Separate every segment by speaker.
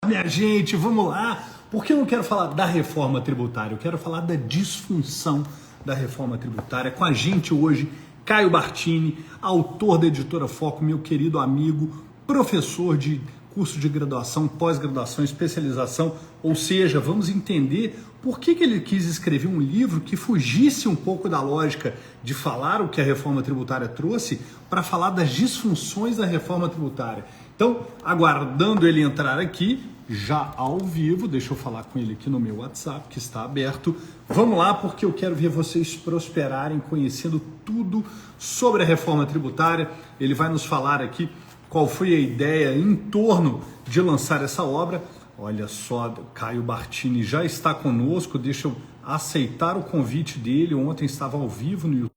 Speaker 1: Minha gente, vamos lá. Porque eu não quero falar da reforma tributária, eu quero falar da disfunção da reforma tributária. Com a gente hoje, Caio Bartini, autor da Editora Foco, meu querido amigo, professor de curso de graduação, pós-graduação, especialização, ou seja, vamos entender por que ele quis escrever um livro que fugisse um pouco da lógica de falar o que a reforma tributária trouxe para falar das disfunções da reforma tributária. Então, aguardando ele entrar aqui, já ao vivo, deixa eu falar com ele aqui no meu WhatsApp, que está aberto. Vamos lá, porque eu quero ver vocês prosperarem conhecendo tudo sobre a reforma tributária. Ele vai nos falar aqui qual foi a ideia em torno de lançar essa obra. Olha só, Caio Bartini já está conosco, deixa eu aceitar o convite dele. Ontem estava ao vivo no YouTube.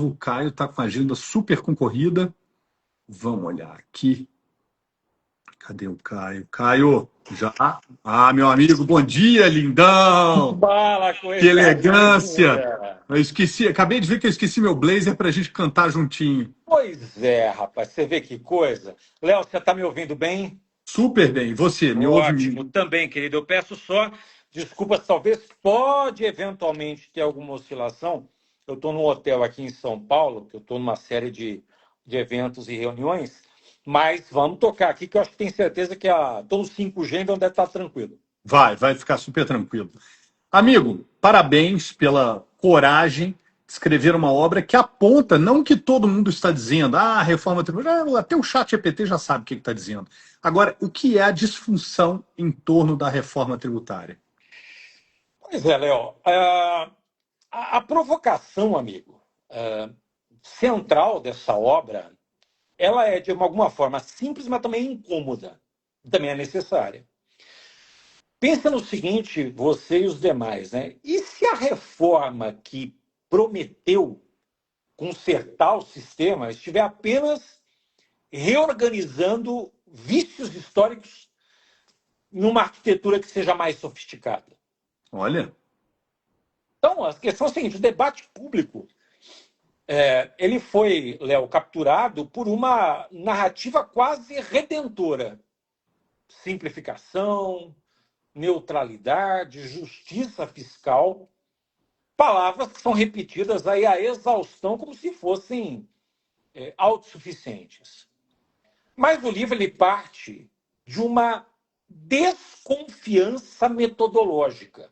Speaker 1: O Caio está com a agenda super concorrida. Vamos olhar aqui. Cadê o Caio? Caio, já? Ah, meu amigo, bom dia, lindão!
Speaker 2: Fala,
Speaker 1: Que
Speaker 2: coisa
Speaker 1: elegância!
Speaker 2: linda!
Speaker 1: Eu esqueci, acabei de ver que eu esqueci meu blazer para a gente cantar juntinho.
Speaker 2: Pois é, rapaz, você vê que coisa. Léo, você está me ouvindo bem?
Speaker 1: Super bem. E você, me ouve?
Speaker 2: Ótimo, também, querido. Eu peço só desculpas, talvez pode eventualmente ter alguma oscilação. Eu estou num hotel aqui em São Paulo, que eu estou numa série de eventos e reuniões, mas vamos tocar aqui, que eu acho que tenho certeza que estou no 5G, então deve estar tranquilo.
Speaker 1: Vai ficar super tranquilo. Amigo, parabéns pela coragem de escrever uma obra que aponta, não o que todo mundo está dizendo, a reforma tributária, até o chat GPT já sabe o que está dizendo. Agora, o que é a disfunção em torno da reforma tributária?
Speaker 2: Pois é, Léo. A provocação, amigo, central dessa obra, ela é de alguma forma simples, mas também incômoda. Também é necessária. Pensa no seguinte, você e os demais, né? E se a reforma que prometeu consertar o sistema estiver apenas reorganizando vícios históricos numa arquitetura que seja mais sofisticada?
Speaker 1: Olha,
Speaker 2: Então, a questão é a seguinte: o debate público ele foi, Léo, capturado por uma narrativa quase redentora. Simplificação, neutralidade, justiça fiscal, palavras que são repetidas aí à exaustão como se fossem autossuficientes. Mas o livro ele parte de uma desconfiança metodológica.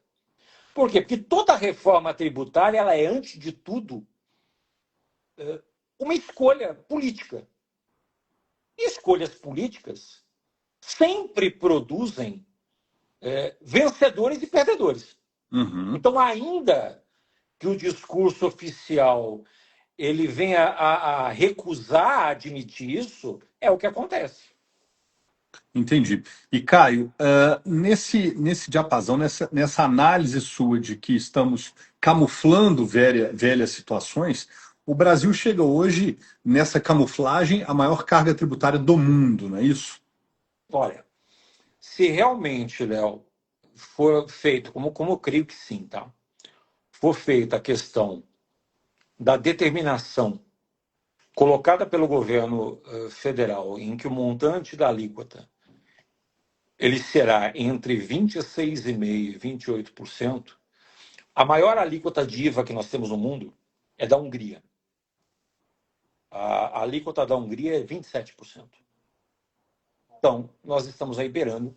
Speaker 2: Por quê? Porque toda reforma tributária ela é, antes de tudo, uma escolha política. E escolhas políticas sempre produzem vencedores e perdedores.
Speaker 1: uhum.
Speaker 2: Então, ainda que o discurso oficial ele venha a recusar admitir isso, é o que acontece.
Speaker 1: Entendi. E Caio, nesse diapasão, nessa análise sua de que estamos camuflando velhas situações, o Brasil chega hoje, nessa camuflagem, a maior carga tributária do mundo, não é isso?
Speaker 2: Olha, se realmente, Léo, for feito, como eu creio que sim, tá? For feita a questão da determinação colocada pelo governo federal em que o montante da alíquota ele será entre 26,5% e 28%, a maior alíquota de IVA que nós temos no mundo é da Hungria. A alíquota da Hungria é 27%. Então, nós estamos aí beirando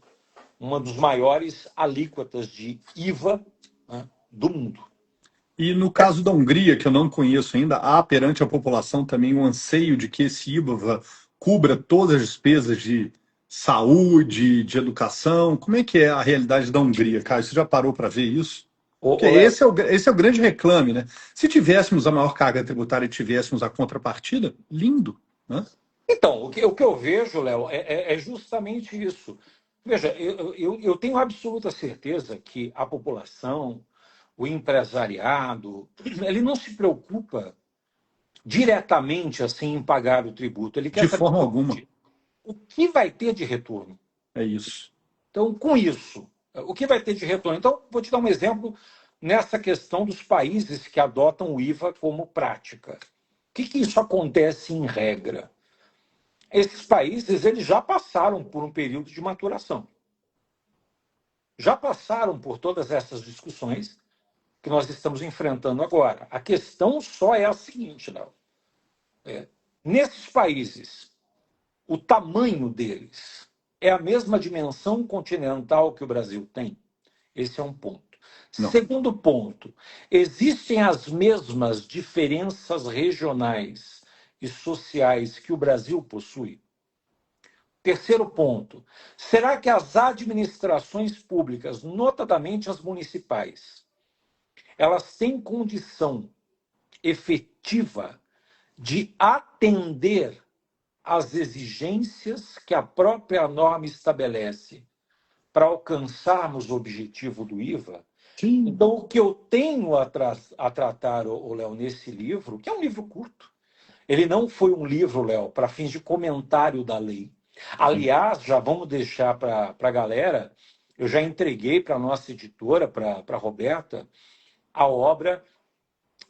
Speaker 2: uma dos maiores alíquotas de IVA, né, do mundo.
Speaker 1: E no caso da Hungria, que eu não conheço ainda, há perante a população também um anseio de que esse IVA cubra todas as despesas de saúde, de educação. Como é que é a realidade da Hungria, Caio? Você já parou para ver isso? Porque
Speaker 2: Léo,
Speaker 1: esse é o grande reclame, né? Se tivéssemos a maior carga tributária e tivéssemos a contrapartida, lindo, né?
Speaker 2: então, o que eu vejo, Léo, é justamente isso. Veja, eu tenho absoluta certeza que a população, o empresariado, ele não se preocupa diretamente assim em pagar o tributo. Ele quer
Speaker 1: De
Speaker 2: saber
Speaker 1: forma alguma.
Speaker 2: o que vai ter de retorno.
Speaker 1: É isso.
Speaker 2: Então, com isso, o que vai ter de retorno? Então, vou te dar um exemplo nessa questão dos países que adotam o IVA como prática. O que isso acontece em regra? Esses países eles já passaram por um período de maturação. Já passaram por todas essas discussões que nós estamos enfrentando agora. A questão só é a seguinte, Léo. Nesses países, o tamanho deles é a mesma dimensão continental que o Brasil tem? Esse é um ponto.
Speaker 1: Não.
Speaker 2: Segundo ponto, existem as mesmas diferenças regionais e sociais que o Brasil possui? Terceiro ponto, será que as administrações públicas, notadamente as municipais, elas têm condição efetiva de atender às exigências que a própria norma estabelece para alcançarmos o objetivo do IVA?
Speaker 1: Sim.
Speaker 2: Então, o que eu tenho a tratar, Léo, nesse livro, que é um livro curto, ele não foi um livro, Léo, para fins de comentário da lei. Aliás, já vamos deixar para a galera, eu já entreguei para a nossa editora, para a Roberta, a obra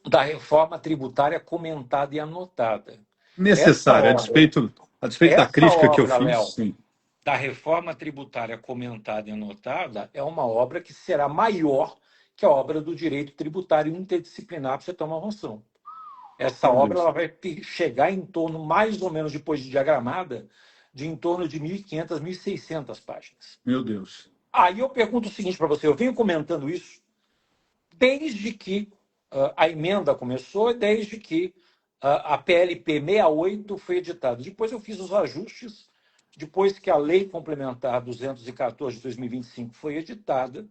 Speaker 2: da reforma tributária comentada e anotada.
Speaker 1: Necessário, a despeito da
Speaker 2: Essa
Speaker 1: crítica que eu
Speaker 2: obra,
Speaker 1: fiz,
Speaker 2: Léo,
Speaker 1: sim.
Speaker 2: da reforma tributária comentada e anotada é uma obra que será maior que a obra do direito tributário interdisciplinar, para você ter uma noção. Essa
Speaker 1: Meu
Speaker 2: obra
Speaker 1: Deus.
Speaker 2: ela vai chegar em torno, mais ou menos depois de diagramada, de em torno de 1.500, 1.600 páginas.
Speaker 1: Meu Deus.
Speaker 2: Aí eu pergunto o seguinte para você, eu venho comentando isso desde que a emenda começou e desde que a PLP 68 foi editada. Depois eu fiz os ajustes, depois que a Lei Complementar 214 de 2025 foi editada,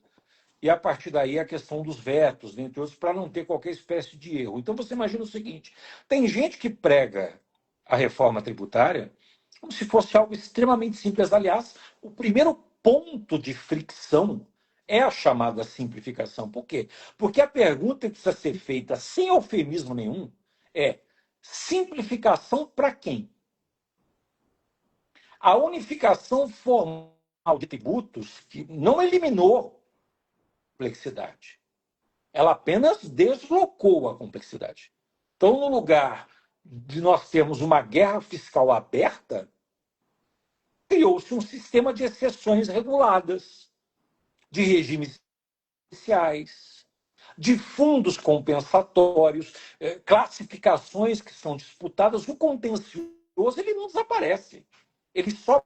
Speaker 2: e a partir daí a questão dos vetos, entre outros, para não ter qualquer espécie de erro. Então você imagina o seguinte: tem gente que prega a reforma tributária como se fosse algo extremamente simples. Aliás, o primeiro ponto de fricção é a chamada simplificação. Por quê? Porque a pergunta que precisa ser feita sem eufemismo nenhum é: simplificação para quem? A unificação formal de tributos que não eliminou complexidade. Ela apenas deslocou a complexidade. Então, no lugar de nós termos uma guerra fiscal aberta, criou-se um sistema de exceções reguladas, de regimes especiais, de fundos compensatórios, classificações que são disputadas. O contencioso ele não desaparece. Ele só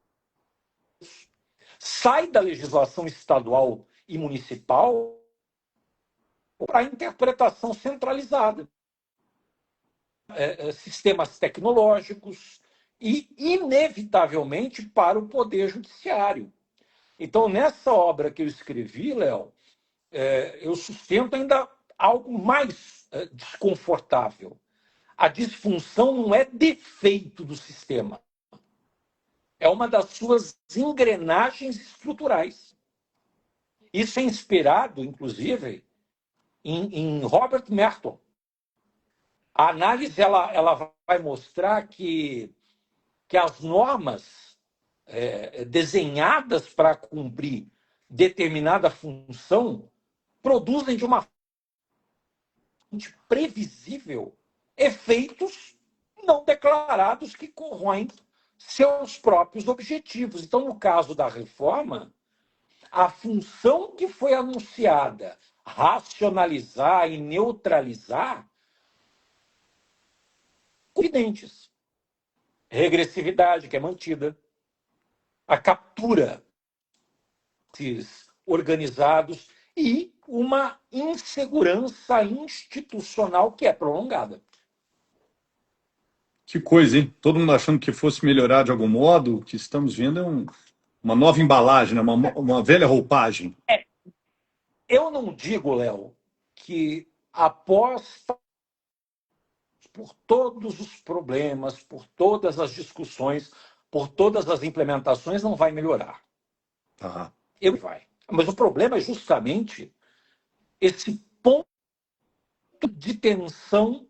Speaker 2: sai da legislação estadual e municipal para a interpretação centralizada. Sistemas tecnológicos e, inevitavelmente, para o Poder Judiciário. Então, nessa obra que eu escrevi, Léo, eu sustento ainda algo mais desconfortável. A disfunção não é defeito do sistema, é uma das suas engrenagens estruturais. Isso é inspirado, inclusive, em Robert Merton. A análise ela vai mostrar que as normas desenhadas para cumprir determinada função produzem de uma forma previsível efeitos não declarados que corroem seus próprios objetivos. Então, no caso da reforma, a função que foi anunciada, racionalizar e neutralizar, evidentes. Regressividade, que é mantida, a captura desses organizados e uma insegurança institucional que é prolongada.
Speaker 1: Que coisa, hein? Todo mundo achando que fosse melhorar de algum modo. O que estamos vendo é uma nova embalagem, né? Uma velha roupagem.
Speaker 2: Eu não digo, Léo, que após por todos os problemas, por todas as discussões, por todas as implementações, não vai melhorar.
Speaker 1: Tá.
Speaker 2: Ele vai. Mas o problema é justamente esse ponto de tensão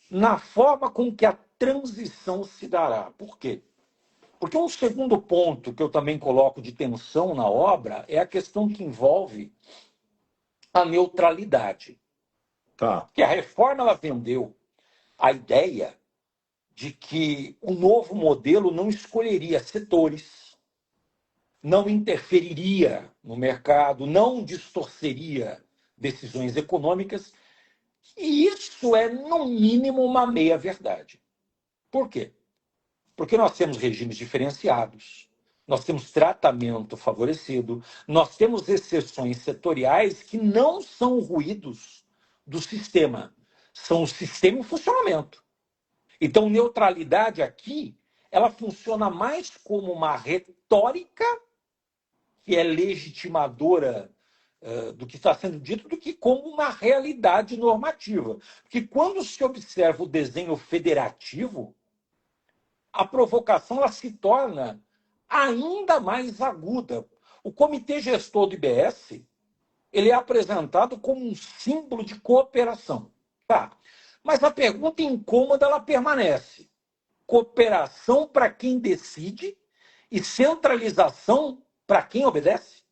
Speaker 2: na forma com que a transição se dará. Por quê? Porque um segundo ponto que eu também coloco de tensão na obra é a questão que envolve a neutralidade.
Speaker 1: Tá.
Speaker 2: Que a reforma ela vendeu a ideia de que o novo modelo não escolheria setores, não interferiria no mercado, não distorceria decisões econômicas. E isso é, no mínimo, uma meia-verdade. Por quê? Porque nós temos regimes diferenciados, nós temos tratamento favorecido, nós temos exceções setoriais que não são ruídos do sistema, são o sistema em funcionamento. Então, neutralidade aqui, ela funciona mais como uma retórica que é legitimadora do que está sendo dito do que como uma realidade normativa. Porque quando se observa o desenho federativo, a provocação ela se torna ainda mais aguda. O comitê gestor do IBS ele é apresentado como um símbolo de cooperação. Tá. Mas a pergunta incômoda ela permanece. Cooperação para quem decide e centralização para quem obedece?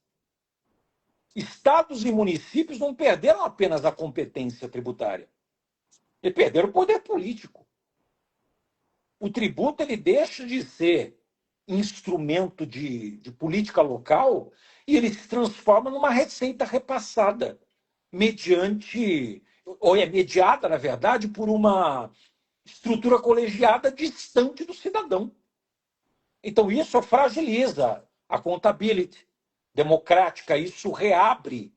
Speaker 2: Estados e municípios não perderam apenas a competência tributária, eles perderam o poder político. O tributo ele deixa de ser instrumento de política local e ele se transforma numa receita repassada, mediante, ou é mediada, na verdade, por uma estrutura colegiada distante do cidadão. Então, isso fragiliza a contabilidade democrática, isso reabre,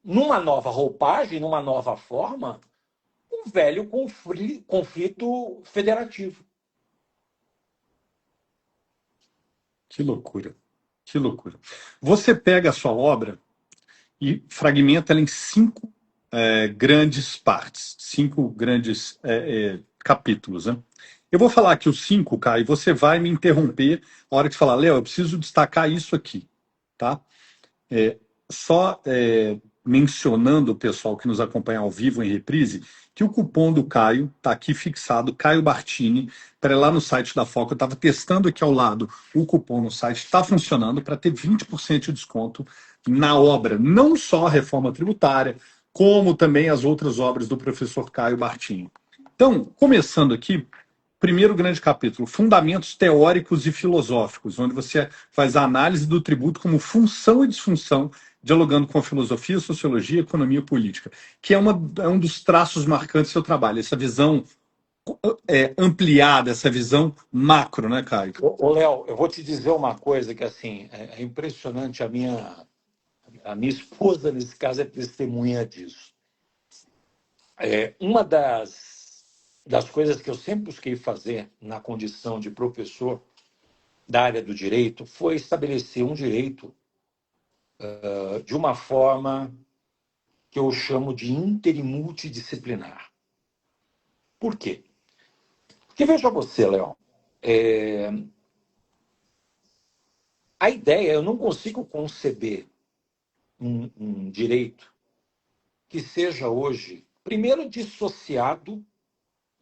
Speaker 2: numa nova roupagem, numa nova forma, um velho conflito federativo.
Speaker 1: Que loucura, que loucura. Você pega a sua obra e fragmenta ela em cinco grandes partes, cinco grandes capítulos, né? Eu vou falar aqui os cinco, Caio, e você vai me interromper na hora que falar, Léo, eu preciso destacar isso aqui, tá? Só mencionando o pessoal que nos acompanha ao vivo em reprise, que o cupom do Caio está aqui fixado, Caio Bartini, para ir lá no site da Foco. Eu estava testando aqui ao lado o cupom no site, está funcionando para ter 20% de desconto na obra, não só a reforma tributária, como também as outras obras do professor Caio Bartini. Então, começando aqui, primeiro grande capítulo, Fundamentos Teóricos e Filosóficos, onde você faz a análise do tributo como função e disfunção, dialogando com a filosofia, sociologia, economia e política, que é um dos traços marcantes do seu trabalho, essa visão ampliada, essa visão macro, né, Caio?
Speaker 2: Ô, Léo, eu vou te dizer uma coisa que assim é impressionante. A minha esposa, nesse caso, é testemunha disso. Uma das coisas que eu sempre busquei fazer na condição de professor da área do direito foi estabelecer um direito de uma forma que eu chamo de inter e multidisciplinar. Por quê? Porque veja você, Léo, a ideia, eu não consigo conceber um direito que seja hoje, primeiro, dissociado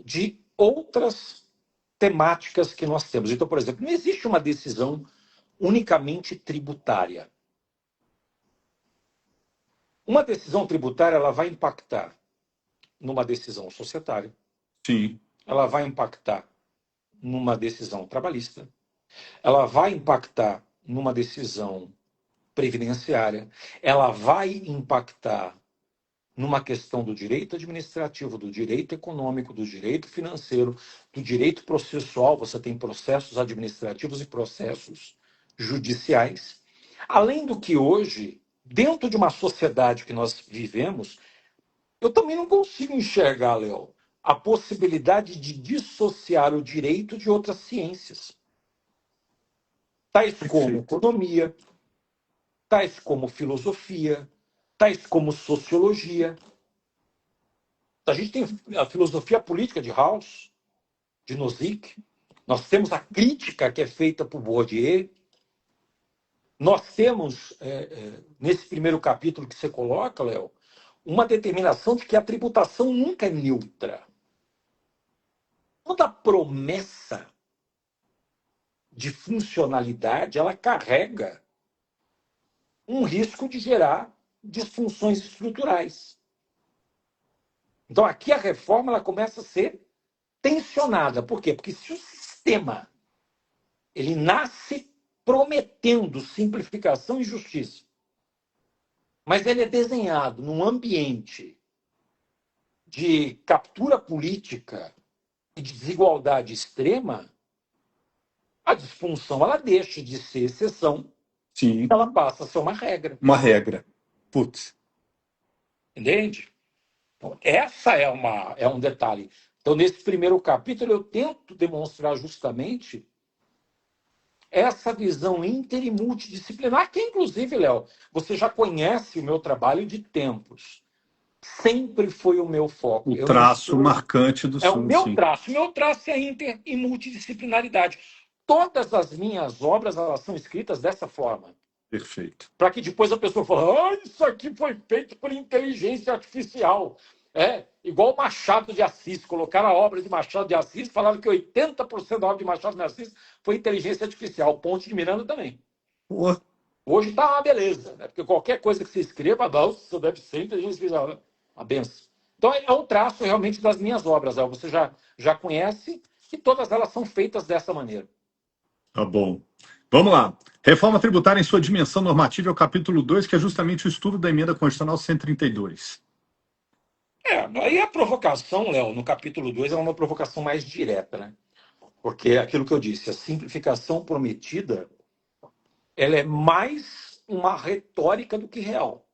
Speaker 2: de outras temáticas que nós temos. Então, por exemplo, não existe uma decisão unicamente tributária. Uma decisão tributária ela vai impactar numa decisão societária.
Speaker 1: Sim.
Speaker 2: Ela vai impactar numa decisão trabalhista. Ela vai impactar numa decisão previdenciária. Ela vai impactar numa questão do direito administrativo, do direito econômico, do direito financeiro, do direito processual. Você tem processos administrativos e processos judiciais. Além do que hoje, dentro de uma sociedade que nós vivemos, eu também não consigo enxergar, Léo, a possibilidade de dissociar o direito de outras ciências, tais como economia, tais como filosofia, tais como sociologia. A gente tem a filosofia política de House, de Nozick. Nós temos a crítica que é feita por Bourdieu. Nós temos, nesse primeiro capítulo que você coloca, Léo, uma determinação de que a tributação nunca é neutra. Toda promessa de funcionalidade, ela carrega um risco de gerar disfunções estruturais. Então, aqui a reforma ela começa a ser tensionada. Por quê? Porque se o sistema ele nasce prometendo simplificação e justiça, mas ele é desenhado num ambiente de captura política e de desigualdade extrema, a disfunção ela deixa de ser exceção,
Speaker 1: Sim,
Speaker 2: ela passa a ser uma regra.
Speaker 1: uma regra. Putz.
Speaker 2: Entende? Então, essa é um detalhe. Então, nesse primeiro capítulo, eu tento demonstrar justamente essa visão inter e multidisciplinar, que, inclusive, Léo, você já conhece o meu trabalho de tempos. Sempre foi o meu foco.
Speaker 1: O
Speaker 2: Eu não
Speaker 1: traço
Speaker 2: sou.
Speaker 1: marcante do
Speaker 2: É o
Speaker 1: Sun,
Speaker 2: meu
Speaker 1: sim.
Speaker 2: traço. O meu traço é inter e multidisciplinaridade. Todas as minhas obras elas são escritas dessa forma.
Speaker 1: Perfeito.
Speaker 2: Para que depois a pessoa fale, isso aqui foi feito por inteligência artificial. É, igual Machado de Assis. Colocaram a obra de Machado de Assis, falaram que 80% da obra de Machado de Assis foi inteligência artificial. Ponte de Miranda também.
Speaker 1: Pô,
Speaker 2: Hoje está uma beleza, né? Porque qualquer coisa que você escreva, nossa, deve ser inteligência artificial. Né? Uma benção. Então, é um traço realmente das minhas obras. Você já conhece e todas elas são feitas dessa maneira.
Speaker 1: tá bom. Vamos lá. Reforma tributária em sua dimensão normativa é o capítulo 2, que é justamente o estudo da emenda constitucional 132.
Speaker 2: Aí a provocação, Léo, no capítulo 2 é uma provocação mais direta, né? Porque é aquilo que eu disse, a simplificação prometida, ela é mais uma retórica do que real.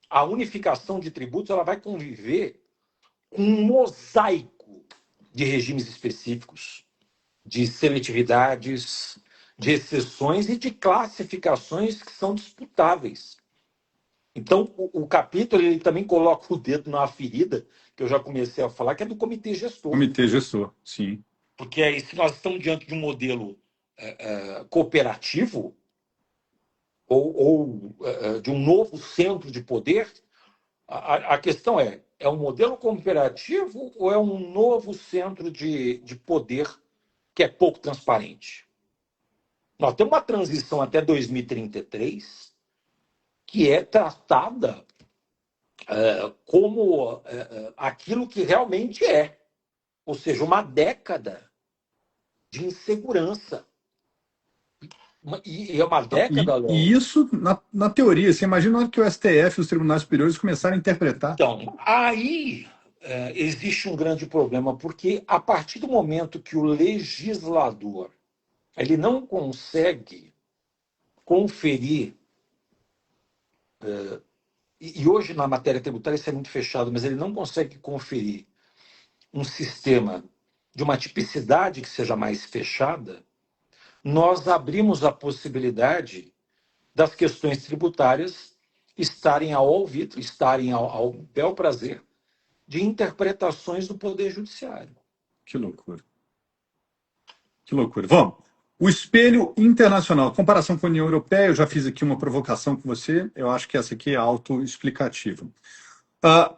Speaker 2: A unificação de tributos ela vai conviver com um mosaico de regimes específicos, de seletividades, de exceções e de classificações que são disputáveis. Então, o capítulo ele também coloca o dedo na ferida, que eu já comecei a falar, que é do comitê gestor.
Speaker 1: Comitê gestor, sim.
Speaker 2: Porque aí, se nós estamos diante de um modelo cooperativo ou de um novo centro de poder, a questão é um modelo cooperativo ou é um novo centro de poder que é pouco transparente? Nós temos uma transição até 2033 que é tratada como aquilo que realmente é, ou seja, uma década de insegurança. E é uma década,
Speaker 1: E
Speaker 2: Léo.
Speaker 1: isso, na teoria, você imagina que o STF e os tribunais superiores começaram a interpretar.
Speaker 2: Então, aí existe um grande problema, porque a partir do momento que o legislador ele não consegue conferir, e hoje na matéria tributária isso é muito fechado, mas ele não consegue conferir um sistema de uma tipicidade que seja mais fechada, nós abrimos a possibilidade das questões tributárias estarem ao alvitre, estarem ao bel prazer de interpretações do Poder Judiciário.
Speaker 1: Que loucura. Que loucura. Vamos. O espelho internacional, comparação com a União Europeia, eu já fiz aqui uma provocação com você, eu acho que essa aqui é autoexplicativa. Ah,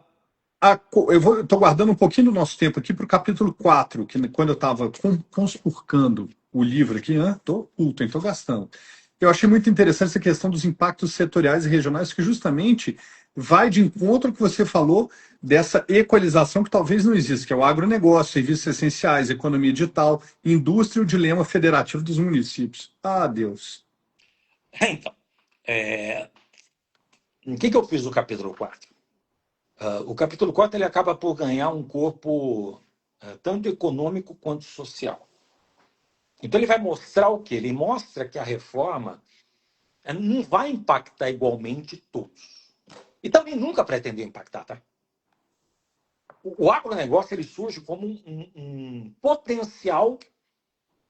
Speaker 1: eu estou guardando um pouquinho do nosso tempo aqui para o capítulo 4, que quando eu estava conspurcando o livro aqui, estou culto, estou gastando. Eu achei muito interessante essa questão dos impactos setoriais e regionais, que justamente vai de encontro ao que você falou dessa equalização que talvez não exista, que é o agronegócio, serviços essenciais, economia digital, indústria e o dilema federativo dos municípios. Ah, Deus.
Speaker 2: Então, o que eu fiz no capítulo 4? O capítulo 4 ele acaba por ganhar um corpo tanto econômico quanto social. Então ele vai mostrar o quê? Ele mostra que a reforma não vai impactar igualmente todos. E também nunca pretendeu impactar, tá? O agronegócio ele surge como um potencial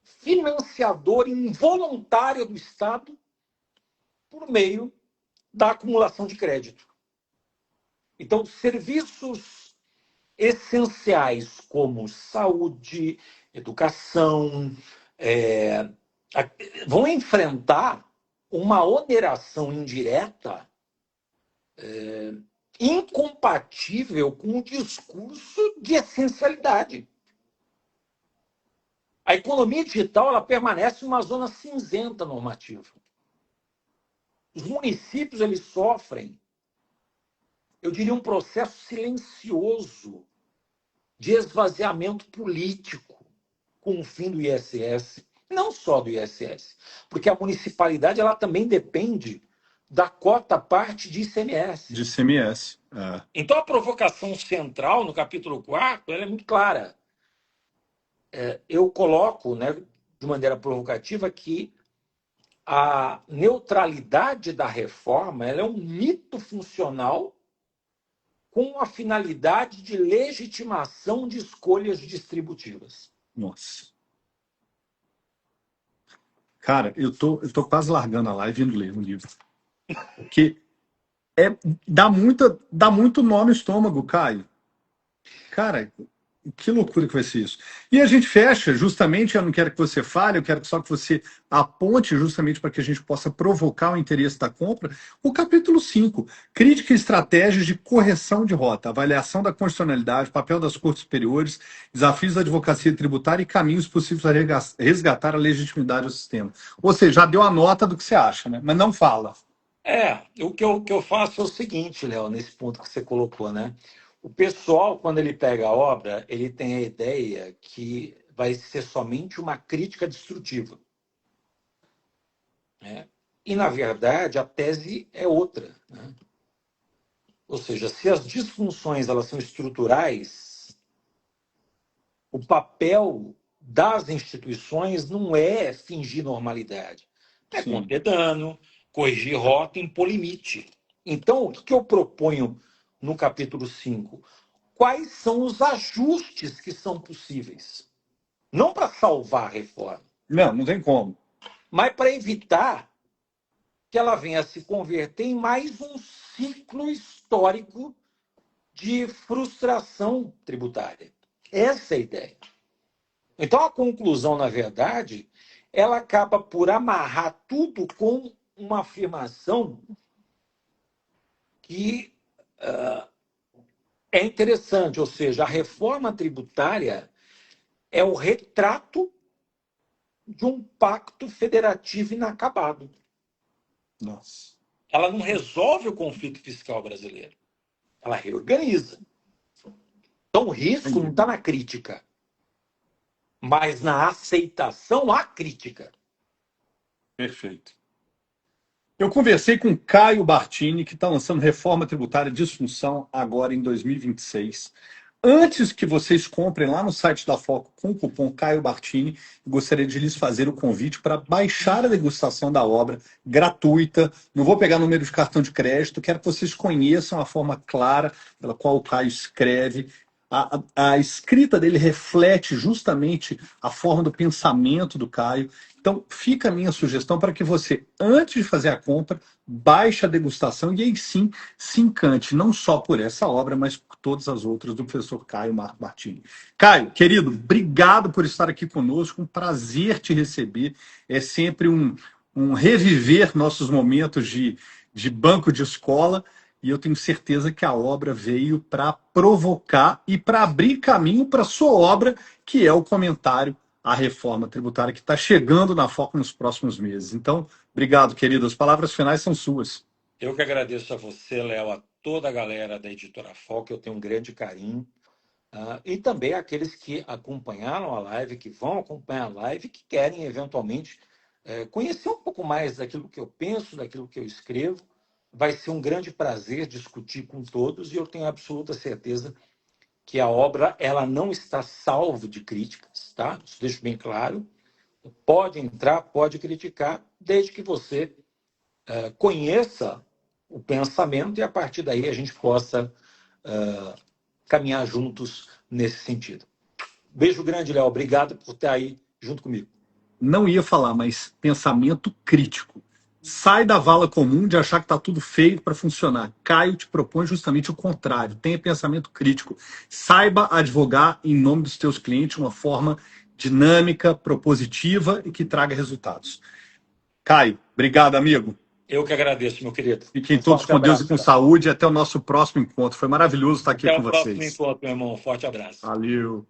Speaker 2: financiador involuntário do Estado por meio da acumulação de crédito. Então, serviços essenciais como saúde, educação, vão enfrentar uma oneração indireta incompatível com o discurso de essencialidade. A economia digital ela permanece uma zona cinzenta normativa. Os municípios eles sofrem, eu diria, um processo silencioso de esvaziamento político com o fim do ISS, não só do ISS, porque a municipalidade ela também depende da cota parte de ICMS.
Speaker 1: De ICMS. É.
Speaker 2: Então a provocação central no capítulo 4 ela é muito clara. Eu coloco, né, de maneira provocativa que a neutralidade da reforma ela é um mito funcional com a finalidade de legitimação de escolhas distributivas.
Speaker 1: Nossa. Cara, eu tô quase largando a live e indo ler um livro. Porque dá muito nó no estômago, Caio. Cara, que loucura que vai ser isso. E a gente fecha, justamente, eu não quero que você fale, eu quero só que você aponte, justamente para que a gente possa provocar o interesse da compra, o capítulo 5, crítica e estratégias de correção de rota, avaliação da constitucionalidade, papel das cortes superiores, desafios da advocacia tributária e caminhos possíveis para resgatar a legitimidade do sistema. Ou seja, já deu a nota do que você acha, né? Mas não fala.
Speaker 2: O que eu faço é o seguinte, Léo, nesse ponto que você colocou, né? O pessoal, quando ele pega a obra, ele tem a ideia que vai ser somente uma crítica destrutiva, né? E, na verdade, a tese é outra, né? Ou seja, se as disfunções elas são estruturais, o papel das instituições não é fingir normalidade, é
Speaker 1: Sim.
Speaker 2: conter dano, corrigir rota, impor limite. Então, o que eu proponho no capítulo 5? Quais são os ajustes que são possíveis? Não para salvar a reforma,
Speaker 1: Não tem como.
Speaker 2: mas para evitar que ela venha a se converter em mais um ciclo histórico de frustração tributária. Essa é a ideia. Então, a conclusão, na verdade, ela acaba por amarrar tudo com uma afirmação que é interessante, ou seja, a reforma tributária é o retrato de um pacto federativo inacabado.
Speaker 1: Nossa.
Speaker 2: Ela não resolve o conflito fiscal brasileiro, ela reorganiza. Então, o risco não está na crítica, mas na aceitação à crítica.
Speaker 1: Perfeito. Eu conversei com Caio Bartini, que está lançando Reforma Tributária Disfunção agora em 2026. Antes que vocês comprem lá no site da Foco com o cupom Caio Bartini, eu gostaria de lhes fazer o convite para baixar a degustação da obra gratuita. Não vou pegar número de cartão de crédito, quero que vocês conheçam a forma clara pela qual o Caio escreve. A escrita dele reflete justamente a forma do pensamento do Caio. Então, fica a minha sugestão para que você, antes de fazer a compra, baixe a degustação e aí sim se encante, não só por essa obra, mas por todas as outras do professor Caio Marco Martini. Caio, querido, obrigado por estar aqui conosco, um prazer te receber. É sempre um reviver nossos momentos de banco de escola. E eu tenho certeza que a obra veio para provocar e para abrir caminho para a sua obra, que é o comentário à reforma tributária, que está chegando na Foco nos próximos meses. Então, obrigado, querido. As palavras finais são suas.
Speaker 2: Eu que agradeço a você, Léo, a toda a galera da Editora Foco, eu tenho um grande carinho. E também aqueles que acompanharam a live, que vão acompanhar a live, que querem eventualmente conhecer um pouco mais daquilo que eu penso, daquilo que eu escrevo. Vai ser um grande prazer discutir com todos e eu tenho absoluta certeza que a obra ela não está salvo de críticas, tá? Isso deixo bem claro. Pode entrar, pode criticar, desde que você conheça o pensamento e a partir daí a gente possa caminhar juntos nesse sentido. Beijo grande, Léo. Obrigado por estar aí junto comigo.
Speaker 1: Não ia falar, mas pensamento crítico. Sai da vala comum de achar que está tudo feio para funcionar. Caio te propõe justamente o contrário. Tenha pensamento crítico. Saiba advogar em nome dos teus clientes de uma forma dinâmica, propositiva e que traga resultados. Caio, obrigado, amigo.
Speaker 2: Eu que agradeço, meu querido.
Speaker 1: Fiquem todos com Deus e com saúde. Até o nosso próximo encontro. Foi maravilhoso estar aqui com vocês.
Speaker 2: Até o próximo encontro, meu irmão. Forte abraço.
Speaker 1: Valeu.